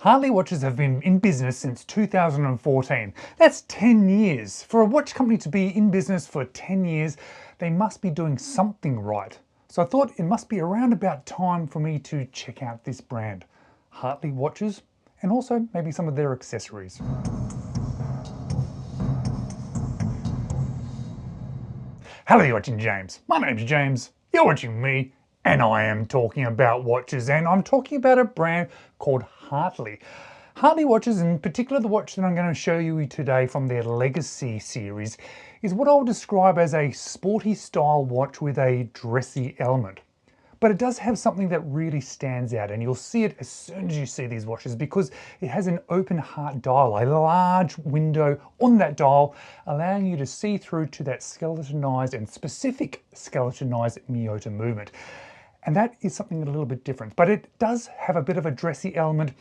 Hartley watches have been in business since 2014. That's 10 years. For a watch company to be in business for 10 years, they must be doing something right. So I thought it must be around about time for me to check out this brand, Hartley watches, and also maybe some of their accessories. Hello, you're watching James. My name's James, you're watching me, and I am talking about watches, and I'm talking about a brand called Hartley. Hartley watches, in particular the watch that I'm going to show you today from their Legacy series, is what I'll describe as a sporty style watch with a dressy element. But it does have something that really stands out, and you'll see it as soon as you see these watches, because it has an open heart dial, a large window on that dial, allowing you to see through to that skeletonized and specific skeletonized Miyota movement. And that is something a little bit different, but it does have a bit of a dressy element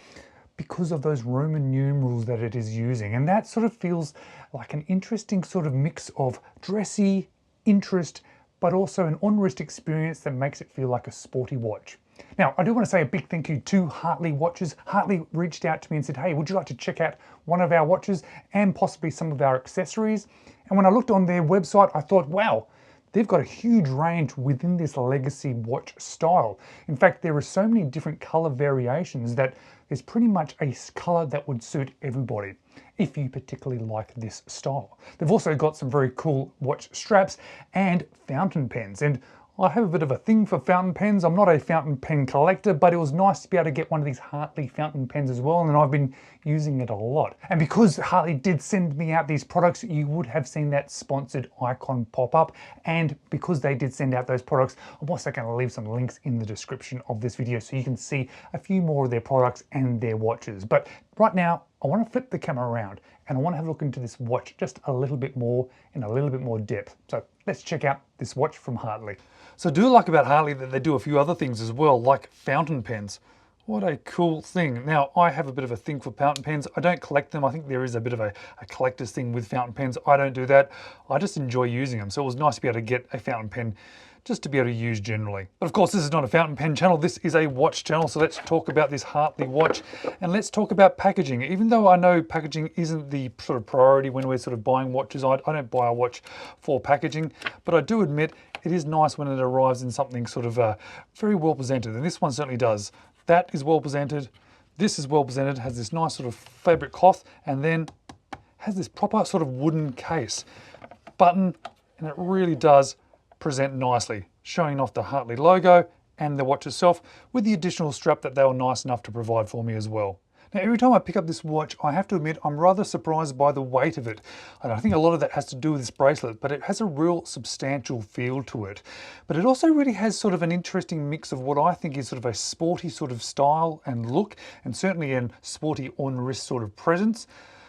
because of those Roman numerals that it is using. And that sort of feels like an interesting sort of mix of dressy, interest, but also an on-wrist experience that makes it feel like a sporty watch. Now, I do want to say a big thank you to Hartley Watches. Hartley reached out to me and said, hey, would you like to check out one of our watches and possibly some of our accessories? And when I looked on their website, I thought, wow, they've got a huge range within this Legacy watch style. In fact, there are so many different color variations that there's pretty much a color that would suit everybody if you particularly like this style. They've also got some very cool watch straps and fountain pens. And I have a bit of a thing for fountain pens. I'm not a fountain pen collector, but it was nice to be able to get one of these Hartley fountain pens as well, and I've been using it a lot. And because Hartley did send me out these products, you would have seen that sponsored icon pop up. And because they did send out those products, I'm also going to leave some links in the description of this video so you can see a few more of their products and their watches. But right now, I want to flip the camera around and I want to have a look into this watch just a little bit more in a little bit more depth. So let's check out this watch from Hartley. So I do like about Hartley that they do a few other things as well, like fountain pens. What a cool thing. Now, I have a bit of a thing for fountain pens. I don't collect them. I think there is a bit of a collector's thing with fountain pens. I don't do that. I just enjoy using them. So it was nice to be able to get a fountain pen just to be able to use generally. But of course, this is not a fountain pen channel. This is a watch channel. So let's talk about this Hartley watch and let's talk about packaging. Even though I know packaging isn't the sort of priority when we're sort of buying watches, I don't buy a watch for packaging, but I do admit it is nice when it arrives in something sort of very well presented. And this one certainly does. That is well presented. This is well presented, has this nice sort of fabric cloth, and then has this proper sort of wooden case button, and it really does present nicely, showing off the Hartley logo and the watch itself with the additional strap that they were nice enough to provide for me as well. Now, every time I pick up this watch, I have to admit I'm rather surprised by the weight of it. And I think a lot of that has to do with this bracelet, but it has a real substantial feel to it. But it also really has sort of an interesting mix of what I think is sort of a sporty sort of style and look, and certainly a sporty on-wrist sort of presence.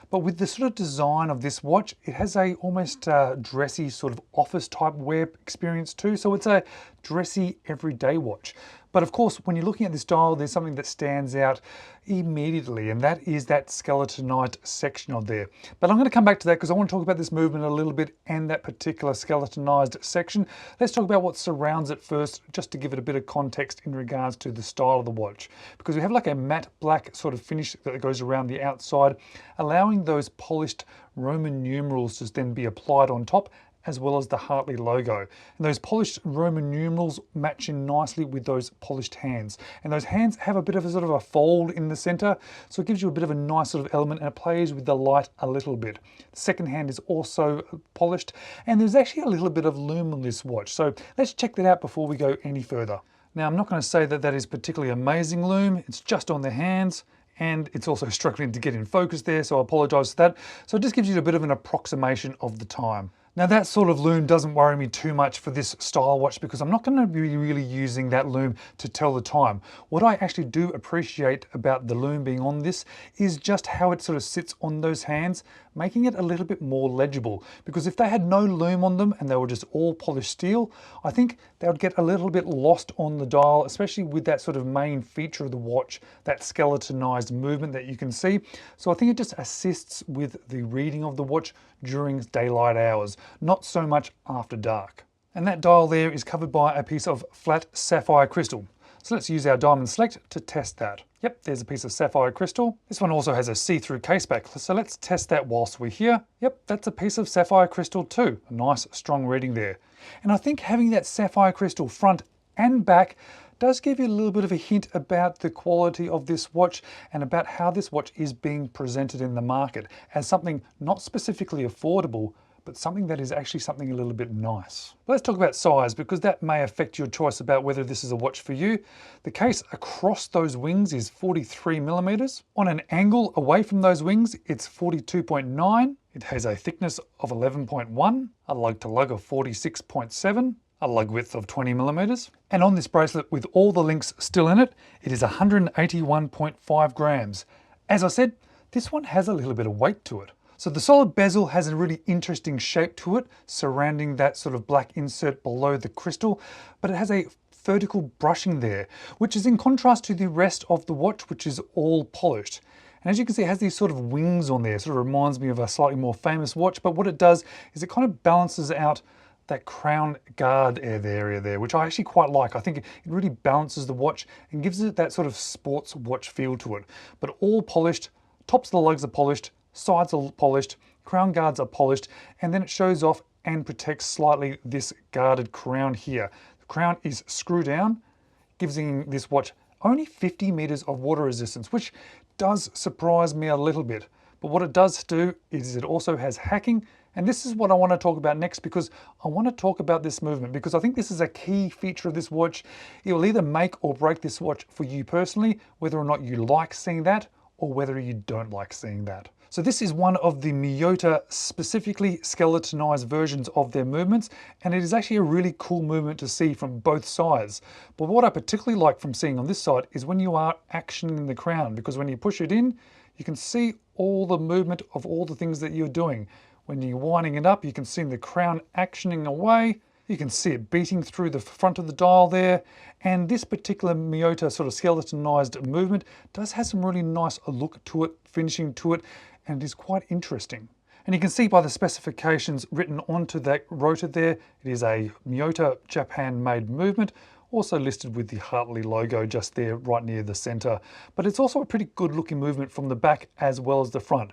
But with the sort of design of this watch, it has a almost dressy sort of office type wear experience too. So it's a dressy everyday watch. But of course, when you're looking at this dial, there's something that stands out immediately, and that is that skeletonite section of there. But I'm going to come back to that because I want to talk about this movement a little bit and that particular skeletonized section. Let's talk about what surrounds it first, just to give it a bit of context in regards to the style of the watch. Because we have like a matte black sort of finish that goes around the outside, allowing those polished Roman numerals to then be applied on top, as well as the Hartley logo. And those polished Roman numerals match in nicely with those polished hands. And those hands have a bit of a sort of a fold in the center, so it gives you a bit of a nice sort of element, and it plays with the light a little bit. The second hand is also polished, and there's actually a little bit of lume on this watch. So let's check that out before we go any further. Now, I'm not going to say that that is particularly amazing lume. It's just on the hands, and it's also struggling to get in focus there, so I apologize for that. So it just gives you a bit of an approximation of the time. Now, that sort of lume doesn't worry me too much for this style watch because I'm not going to be really using that lume to tell the time. What I actually do appreciate about the lume being on this is just how it sort of sits on those hands, making it a little bit more legible. Because if they had no lume on them and they were just all polished steel, I think they would get a little bit lost on the dial, especially with that sort of main feature of the watch, that skeletonized movement that you can see. So I think it just assists with the reading of the watch during daylight hours, not so much after dark. And that dial there is covered by a piece of flat sapphire crystal. So let's use our Diamond Select to test that. Yep, there's a piece of sapphire crystal. This one also has a see-through caseback, so let's test that whilst we're here. Yep, that's a piece of sapphire crystal too. A nice strong reading there. And I think having that sapphire crystal front and back does give you a little bit of a hint about the quality of this watch and about how this watch is being presented in the market as something not specifically affordable, but something that is actually something a little bit nice. Let's talk about size, because that may affect your choice about whether this is a watch for you. The case across those wings is 43 millimeters. On an angle away from those wings, it's 42.9. It has a thickness of 11.1, a lug to lug of 46.7, a lug width of 20 millimeters. And on this bracelet, with all the links still in it, it is 181.5 grams. As I said, this one has a little bit of weight to it. So the solid bezel has a really interesting shape to it, surrounding that sort of black insert below the crystal, but it has a vertical brushing there, which is in contrast to the rest of the watch, which is all polished. And as you can see, it has these sort of wings on there. Sort of reminds me of a slightly more famous watch, but what it does is it kind of balances out that crown guard area there, which I actually quite like. I think it really balances the watch and gives it that sort of sports watch feel to it. But all polished, tops of the lugs are polished, sides are polished, crown guards are polished, and then it shows off and protects slightly this guarded crown here. The crown is screw down, giving this watch only 50 meters of water resistance, which does surprise me a little bit. But what it does do is it also has hacking. And this is what I want to talk about next, because I want to talk about this movement, because I think this is a key feature of this watch. It will either make or break this watch for you personally, whether or not you like seeing that or whether you don't like seeing that. So this is one of the Miyota specifically skeletonized versions of their movements, and it is actually a really cool movement to see from both sides. But what I particularly like from seeing on this side is when you are actioning the crown, because when you push it in, you can see all the movement of all the things that you're doing. When you're winding it up, you can see the crown actioning away. You can see it beating through the front of the dial there. And this particular Miyota sort of skeletonized movement does have some really nice look to it, finishing to it, and it is quite interesting. And you can see by the specifications written onto that rotor there, it is a Miyota Japan-made movement, also listed with the Hartley logo just there right near the center. But it's also a pretty good looking movement from the back as well as the front.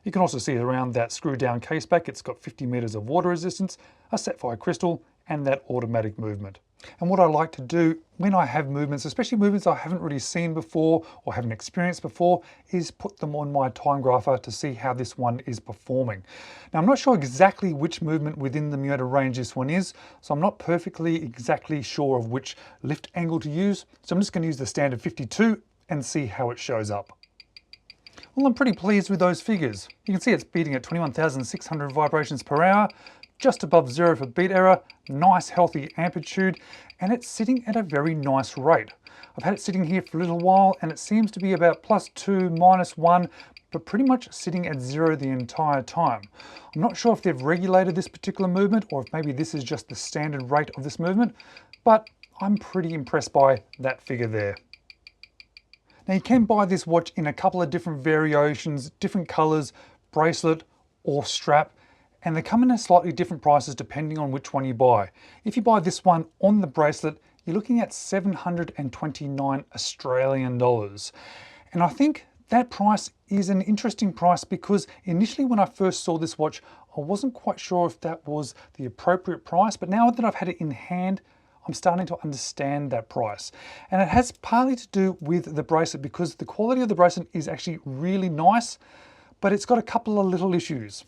You can also see around that screw down caseback, it's got 50 meters of water resistance, a sapphire crystal, and that automatic movement. And what I like to do when I have movements, especially movements I haven't really seen before or haven't experienced before, is put them on my time grapher to see how this one is performing. Now, I'm not sure exactly which movement within the Miyota range this one is, so I'm not perfectly exactly sure of which lift angle to use. So I'm just going to use the standard 52 and see how it shows up. Well, I'm pretty pleased with those figures. You can see it's beating at 21,600 vibrations per hour, just above 0 for beat error, nice healthy amplitude, and it's sitting at a very nice rate. I've had it sitting here for a little while and it seems to be about +2, -1, but pretty much sitting at 0 the entire time. I'm not sure if they've regulated this particular movement or if maybe this is just the standard rate of this movement, but I'm pretty impressed by that figure there. Now you can buy this watch in a couple of different variations, different colors, bracelet or strap, and they come in at slightly different prices depending on which one you buy. If you buy this one on the bracelet, you're looking at 729 Australian dollars. And I think that price is an interesting price because initially when I first saw this watch, I wasn't quite sure if that was the appropriate price, but now that I've had it in hand, I'm starting to understand that price. And it has partly to do with the bracelet because the quality of the bracelet is actually really nice, but it's got a couple of little issues.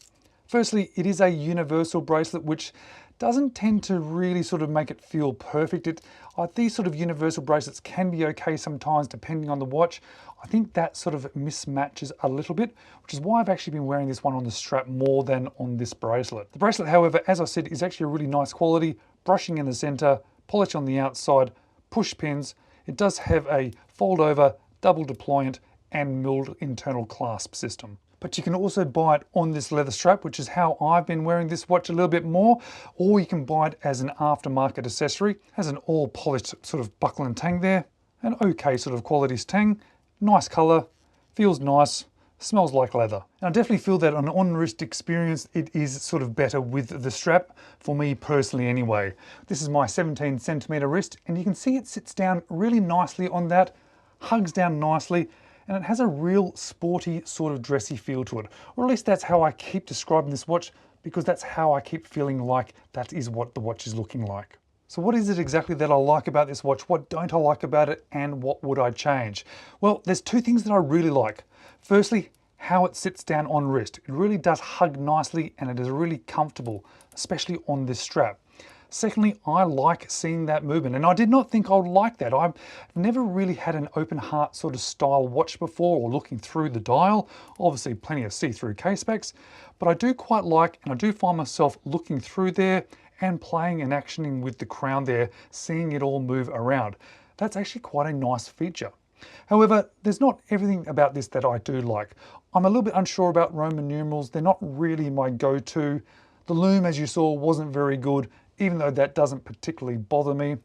Firstly, it is a universal bracelet, which doesn't tend to really sort of make it feel perfect. These sort of universal bracelets can be okay sometimes depending on the watch. I think that sort of mismatches a little bit, which is why I've actually been wearing this one on the strap more than on this bracelet. The bracelet, however, as I said, is actually a really nice quality, brushing in the center, polish on the outside, push pins. It does have a fold over, double deployant and milled internal clasp system. But you can also buy it on this leather strap, which is how I've been wearing this watch a little bit more, or you can buy it as an aftermarket accessory. It has an all polished sort of buckle and tang there, an okay sort of quality tang, nice color, feels nice, smells like leather. And I definitely feel that on an on-wrist experience, it is sort of better with the strap, for me personally anyway. This is my 17 centimeter wrist, and you can see it sits down really nicely on that, hugs down nicely, and it has a real sporty sort of dressy feel to it. Or at least that's how I keep describing this watch, because that's how I keep feeling like that is what the watch is looking like. So what is it exactly that I like about this watch? What don't I like about it, and what would I change? Well, there's two things that I really like. Firstly, how it sits down on wrist. It really does hug nicely, and it is really comfortable, especially on this strap. Secondly, I like seeing that movement, and I did not think I would like that. I've never really had an open heart sort of style watch before, or looking through the dial. Obviously plenty of see-through case backs, but I do quite like, and I do find myself looking through there and playing and actioning with the crown there, seeing it all move around. That's actually quite a nice feature. However, there's not everything about this that I do like. I'm a little bit unsure about Roman numerals. They're not really my go-to. The lume, as you saw, wasn't very good, even though that doesn't particularly bother me.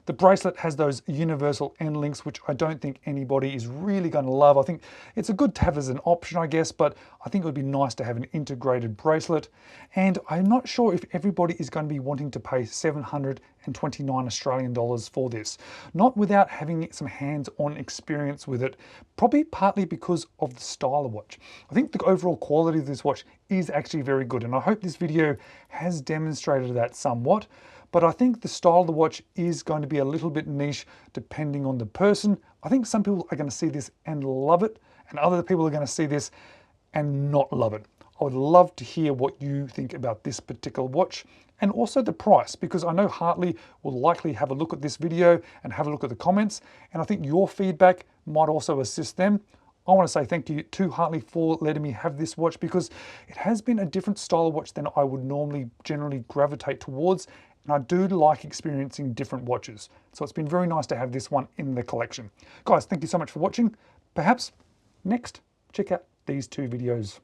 The bracelet has those universal end links, which I don't think anybody is really going to love. I think it's a good to have as an option, I guess, but I think it would be nice to have an integrated bracelet. And I'm not sure if everybody is going to be wanting to pay 729 Australian dollars for this. Not without having some hands-on experience with it, probably partly because of the style of watch. I think the overall quality of this watch is actually very good, and I hope this video has demonstrated that somewhat. But I think the style of the watch is going to be a little bit niche depending on the person. I think some people are going to see this and love it, and other people are going to see this and not love it. I would love to hear what you think about this particular watch, and also the price, because I know Hartley will likely have a look at this video and have a look at the comments, and I think your feedback might also assist them. I want to say thank you to Hartley for letting me have this watch, because it has been a different style of watch than I would normally generally gravitate towards. And I do like experiencing different watches. So it's been very nice to have this one in the collection. Guys, thank you so much for watching. Perhaps next, check out these two videos.